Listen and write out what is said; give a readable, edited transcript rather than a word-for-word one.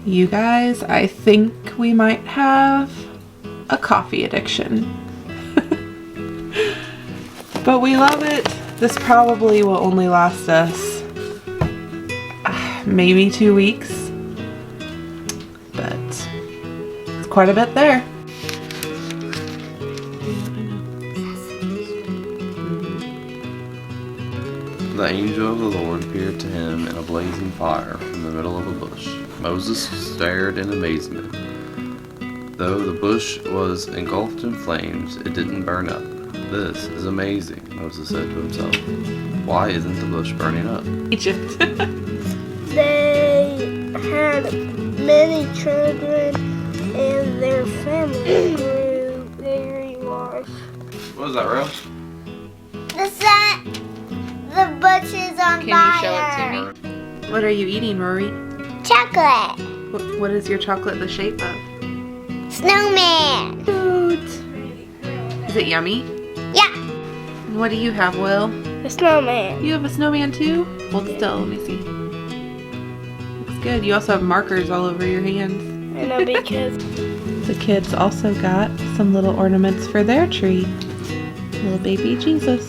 You guys, I think we might have a coffee addiction. But we love it. This probably will only last us maybe 2 weeks. But it's quite a bit there. The angel of the Lord appeared to him in a blazing fire from the middle of a bush. Moses stared in amazement. Though the bush was engulfed in flames, it didn't burn up. This is amazing, Moses said to himself. Why isn't the bush burning up? Egypt. They had many children and their family grew very large. What is that, Rose? The bush is on Can you show it to me? What are you eating, Rory? Chocolate. What is your chocolate the shape of? Snowman. Cute. Is it yummy? Yeah. And what do you have, Will? A snowman. You have a snowman too? Hold still, let me see. Looks good. You also have markers all over your hands. I know because The kids also got some little ornaments for their tree. Little baby Jesus.